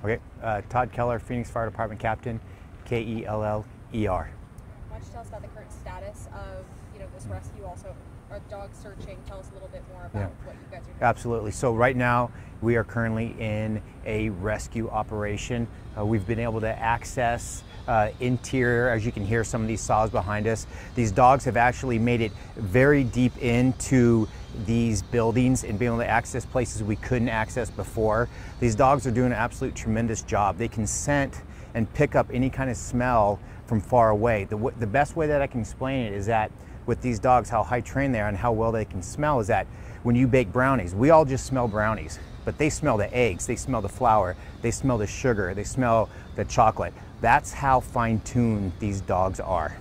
Okay, Todd Keller, Phoenix Fire Department Captain, Keller. Why don't you tell us about the current status of this rescue? Also, are dogs searching? Tell us a little bit more about what you guys are doing. Absolutely. So right now we are currently in a rescue operation. We've been able to access interior, as you can hear some of these saws behind us. These dogs have actually made it very deep into these buildings and being able to access places we couldn't access before. These dogs are doing an absolute tremendous job. They can scent and pick up any kind of smell from far away. The best way that I can explain it is that with these dogs, how high trained they are and how well they can smell is that when you bake brownies, we all just smell brownies, but they smell the eggs, they smell the flour, they smell the sugar, they smell the chocolate. That's how fine-tuned these dogs are.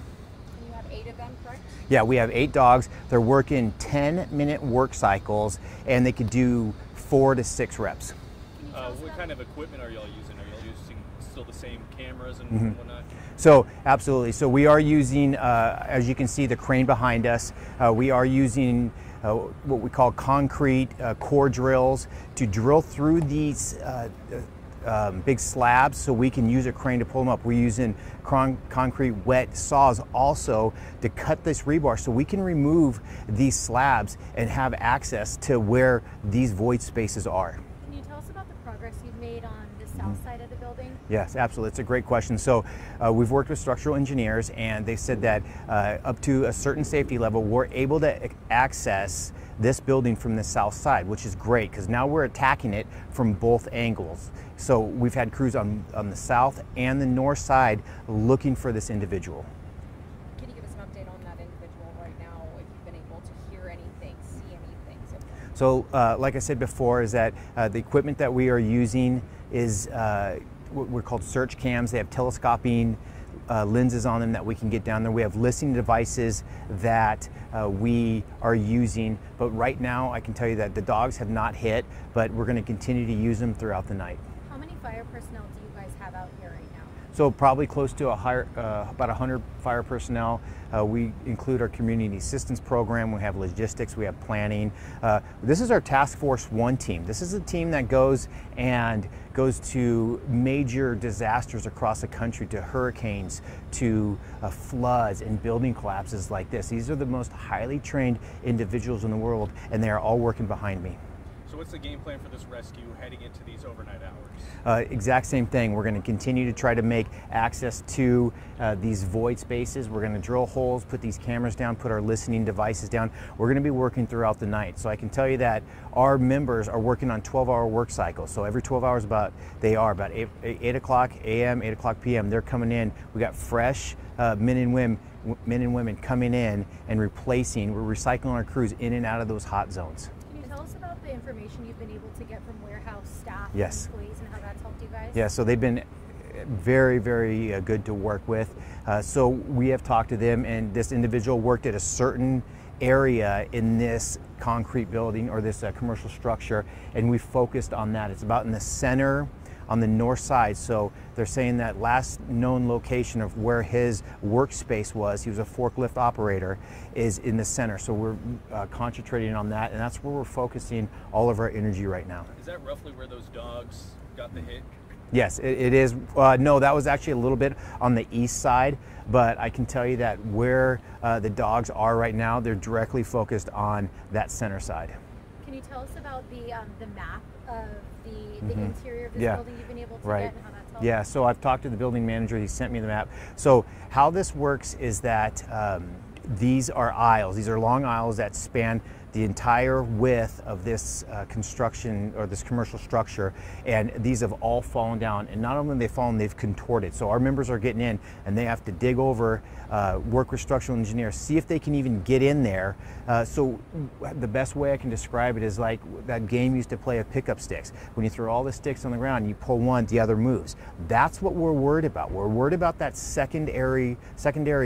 And you have 8 of them, correct? Yeah, we have 8 dogs. They're working 10-minute work cycles, and they could do 4 to 6 reps. What kind of equipment are y'all using? Are y'all using still the same cameras and whatnot? So absolutely. So we are using, as you can see, the crane behind us. We are using what we call concrete core drills to drill through these big slabs so we can use a crane to pull them up. We're using concrete wet saws also to cut this rebar so we can remove these slabs and have access to where these void spaces are. Can you tell us about the progress you've made on the south side of the building? Yes, absolutely. It's a great question. So we've worked with structural engineers, and they said that up to a certain safety level, we're able to access this building from the south side, which is great because now we're attacking it from both angles. So we've had crews on the south and the north side looking for this individual. Can you give us an update on that individual right now, if you've been able to hear anything, see anything so far? So like I said before, is that the equipment that we are using is what we're called search cams. They have telescoping lenses on them that we can get down there. We have listening devices that we are using, but right now I can tell you that the dogs have not hit, but we're going to continue to use them throughout the night. How many fire personnel do you guys have out here right now? So probably close to about 100 fire personnel. We include our community assistance program. We have logistics. We have planning. This is our Task Force 1 team. This is a team that goes to major disasters across the country, to hurricanes, to floods and building collapses like this. These are the most highly trained individuals in the world, and they are all working behind me. So what's the game plan for this rescue heading into these overnight hours? Exact same thing. We're going to continue to try to make access to these void spaces. We're going to drill holes, put these cameras down, put our listening devices down. We're going to be working throughout the night. So I can tell you that our members are working on 12-hour work cycles. So every 12 hours they are about 8 o'clock a.m., 8 o'clock p.m. They're coming in. We got fresh men and women coming in and replacing. We're recycling our crews in and out of those hot zones. Tell us about the information you've been able to get from warehouse staff and Yes. employees and how that's helped you guys. Yeah, so they've been very, very good to work with. So we have talked to them, and this individual worked at a certain area in this concrete building or this commercial structure, and we focused on that. It's about in the center on the north side. So they're saying that last known location of where his workspace was, he was a forklift operator, is in the center. So we're concentrating on that, and that's where we're focusing all of our energy right now. Is that roughly where those dogs got the hit? Yes, it is. No, that was actually a little bit on the east side, but I can tell you that where the dogs are right now, they're directly focused on that center side. Can you tell us about the map of the interior of this building you've been able to get and how that's helped? Yeah, so I've talked to the building manager. He sent me the map. So how this works is that these are aisles. These are long aisles that span the entire width of this construction or this commercial structure, and these have all fallen down, and not only have they fallen, they've contorted. So our members are getting in and they have to dig over, work with structural engineers, see if they can even get in there. So the best way I can describe it is like that game used to play of pickup sticks. When you throw all the sticks on the ground, you pull one, the other moves. That's what we're worried about. We're worried about that secondary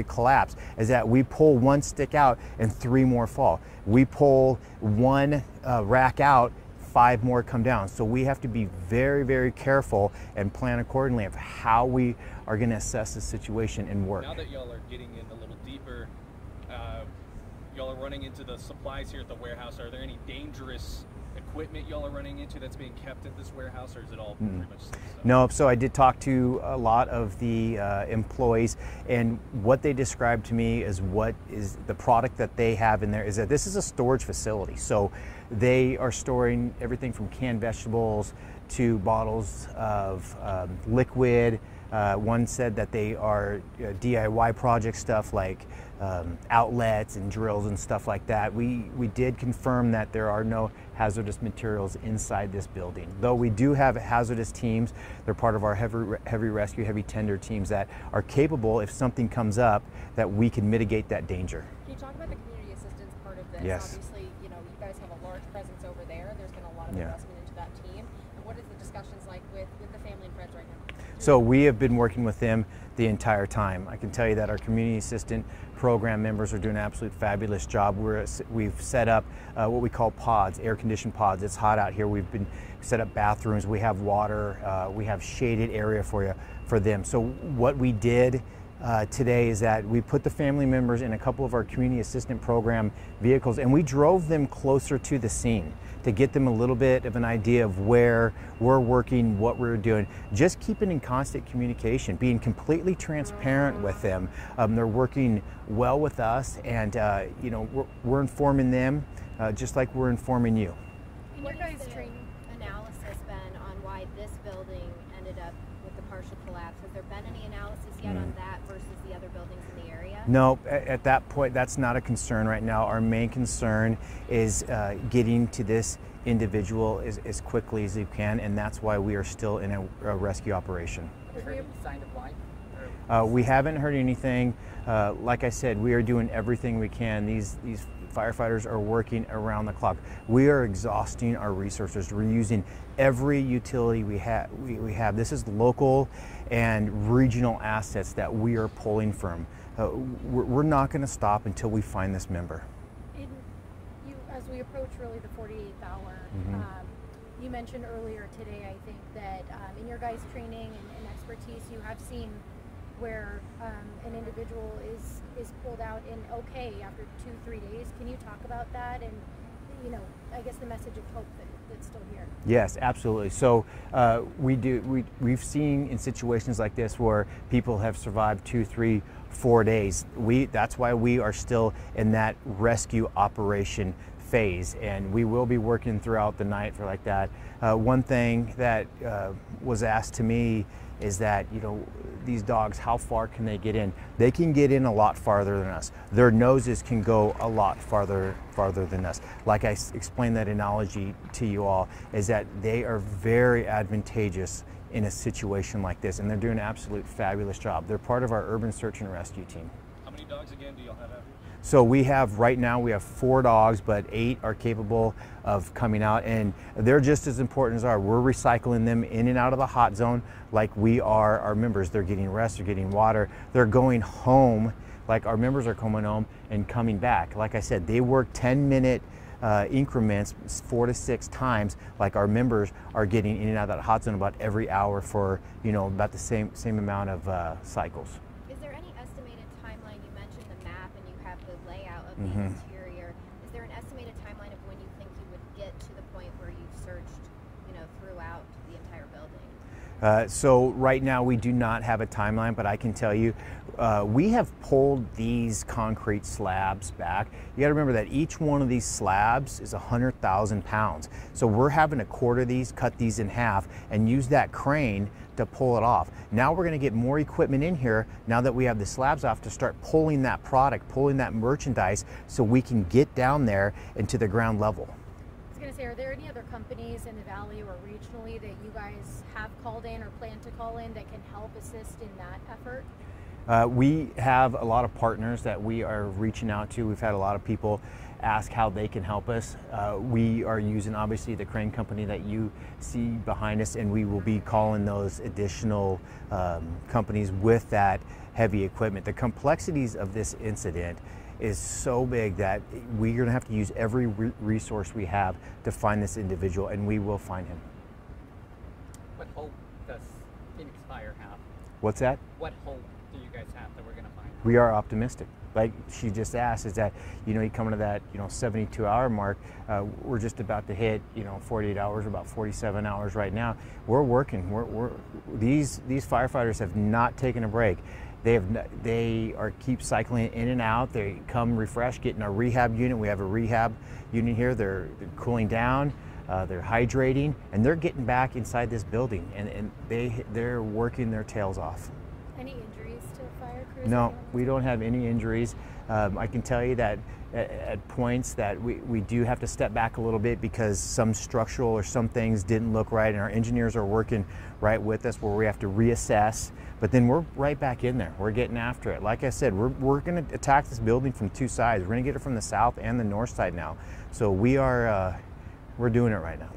collapse, is that we pull one stick out and 3 more fall. We pull one rack out, 5 more come down. So we have to be very, very careful and plan accordingly of how we are going to assess the situation and work. Now that y'all are getting in a little deeper, y'all are running into the supplies here at the warehouse. Are there any dangerous equipment y'all are running into that's being kept at this warehouse, or is it all pretty much safe stuff? No, so I did talk to a lot of the employees, and what they described to me is what is the product that they have in there is that this is a storage facility. So they are storing everything from canned vegetables to bottles of liquid. One said that they are DIY project stuff like outlets and drills and stuff like that. We did confirm that there are no hazardous materials inside this building. Though we do have hazardous teams, they're part of our heavy rescue, heavy tender teams that are capable, if something comes up, that we can mitigate that danger. Can you talk about the community assistance part of this? Yes. Obviously, you know, you guys have a large presence over there. There's been a lot of investment into that team. And what is the discussions like with the family and friends right now? So we have been working with them the entire time. I can tell you that our community assistant program members are doing an absolute fabulous job. We've set up what we call pods, air-conditioned pods. It's hot out here. We've been set up bathrooms. We have water. We have shaded area for them. So what we did today is that we put the family members in a couple of our community assistant program vehicles, and we drove them closer to the scene to get them a little bit of an idea of where we're working, what we're doing, just keeping in constant communication, being completely transparent with them. They're working well with us, and you know, we're informing them just like we're informing you. What guys' training analysis been on why this building ended up with the partial collapse? Has there been any analysis yet on that versus the other buildings in the area? No, at that point, that's not a concern right now. Our main concern is getting to this individual as quickly as you can, and that's why we are still in a rescue operation. Have you heard any sign of life? We haven't heard anything. Like I said, we are doing everything we can. These firefighters are working around the clock. We are exhausting our resources. We're using every utility we have. This is local and regional assets that we are pulling from. We're not going to stop until we find this member. As we approach really the 48th hour, you mentioned earlier today, I think, that in your guys' training and expertise, you have seen where an individual is pulled out and okay after 2-3 days. Can you talk about that and, you know, I guess the message of hope that's still here? Yes, absolutely. So we've seen in situations like this where people have survived 2, 3, 4 days. That's why we are still in that rescue operation phase, and we will be working throughout the night for like that. One thing that was asked to me is that, you know, these dogs, how far can they get in? They can get in a lot farther than us. Their noses can go a lot farther than us. Like I explained that analogy to you all, is that they are very advantageous in a situation like this, and they're doing an absolute fabulous job. They're part of our urban search and rescue team. How many dogs again do y'all have out here? So we have, right now, we have 4 dogs, but 8 are capable of coming out, and they're just as important as ours. We're recycling them in and out of the hot zone like we are our members. They're getting rest, they're getting water, they're going home like our members are coming home and coming back. Like I said, they work 10-minute increments 4 to 6 times, like our members are getting in and out of that hot zone about every hour for, you know, about the same amount of cycles. Is there any estimated timeline? You mentioned the map and you have the layout of the interior. Is there an estimated timeline of when you think you would get to the point where you've searched, you know, throughout the entire building? So right now we do not have a timeline, but I can tell you we have pulled these concrete slabs back. You got to remember that each one of these slabs is 100,000 pounds. So we're having to quarter these, cut these in half, and use that crane to pull it off. Now we're going to get more equipment in here now that we have the slabs off to start pulling that product, pulling that merchandise, so we can get down there and to the ground level. I was going to say, are there any other companies in the valley or regionally that you guys have called in or plan to call in that can help assist in that effort? We have a lot of partners that we are reaching out to. We've had a lot of people ask how they can help us. We are using, obviously, the crane company that you see behind us, and we will be calling those additional companies with that heavy equipment. The complexities of this incident is so big that we're going to have to use every resource we have to find this individual, and we will find him. What hope does Phoenix Fire have? What's that? What hope do you guys have that we're going to find him? we are optimistic. Like she just asked, is that, you know, you come to that, you know, 72-hour mark, we're just about to hit, you know, 48 hours, about 47 hours right now. We're working. These firefighters have not taken a break. They keep cycling in and out. They come refreshed, get in our rehab unit. We have a rehab unit here. They're cooling down, they're hydrating, and they're getting back inside this building, and they're working their tails off. Any injuries to fire crews? No, we don't have any injuries. I can tell you that at points that we do have to step back a little bit because some structural or some things didn't look right, and our engineers are working right with us where we have to reassess, but then we're right back in there. We're getting after it. Like I said, we're going to attack this building from two sides. We're going to get it from the south and the north side now. So we're doing it right now.